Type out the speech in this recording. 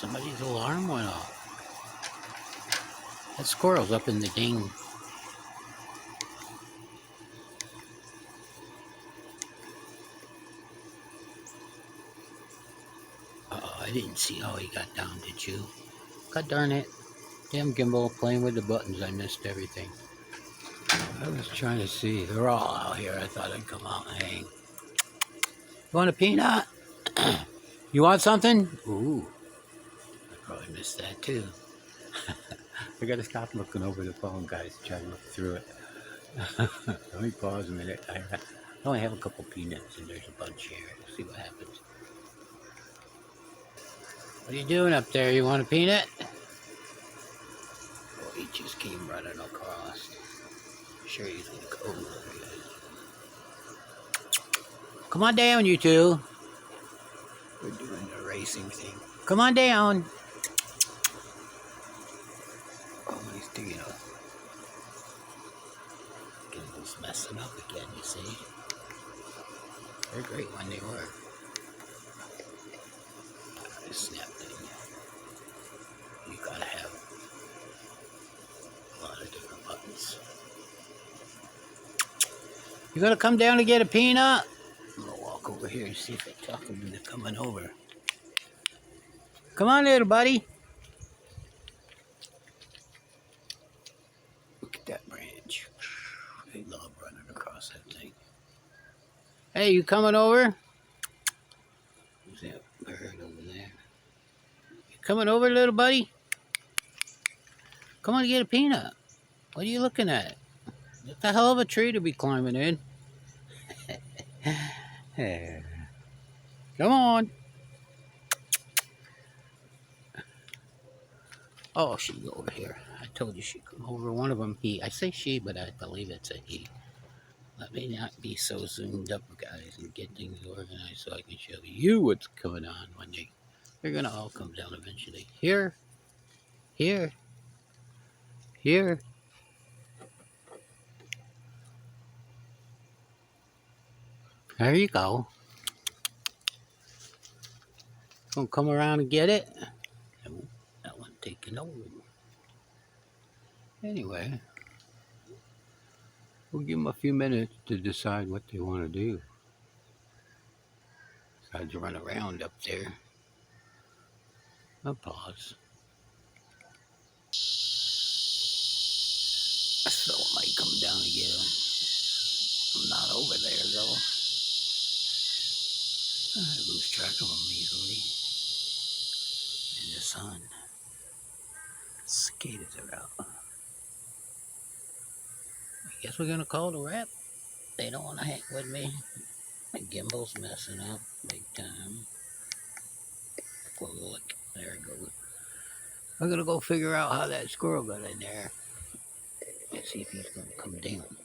Somebody's alarm went off. That squirrel's up in the ding. Uh-oh, I didn't see how he got down, did you? God darn it. Damn gimbal playing with the buttons. I missed everything. I was trying to see. They're all out here. I thought I'd come out and hang. You want a peanut? You want something? Ooh. I probably missed that too. I gotta stop looking over the phone, guys, to try to look through it. Let me pause a minute. I only have a couple peanuts and there's a bunch here. Let's see what happens. What are you doing up there? You want a peanut? Oh, he just came running across. I'm sure he's gonna go over here. Come on down, you two. We're doing the racing thing. Come on down. Oh, he's digging up. Gimbal's messing up again, you see. They're great when they work. I snapped it. You gotta have a lot of different buttons. You gonna come down to get a peanut? I'm gonna walk over here and see if I talk them into coming over. Come on, little buddy. Look at that branch. They love running across that thing. Hey, you coming over? Who's that bird over there? You coming over, little buddy? Come on, get a peanut. What are you looking at? It's a hell of a tree to be climbing in. Come on. Oh, she'd go over here. I told you she'd come over. One of them, he. I say she, but I believe it's a he. Let me not be so zoomed up, guys, and get things organized so I can show you what's going on when they're going to all come down eventually. Here. Here. Here. There you go. Gonna come around and get it. No, that one taking over. Anyway, we'll give them a few minutes to decide what they want to do. Decide to run around up there. I'll pause. A fellow might come down and get them. I'm not over there though. I lose track of them easily. In the sun. Cicadas are out. I guess we're gonna call it a wrap. They don't want to hang with me. My gimbal's messing up big time. Well, look, there it goes. I'm gonna go figure out how that squirrel got in there and see if he's gonna come down.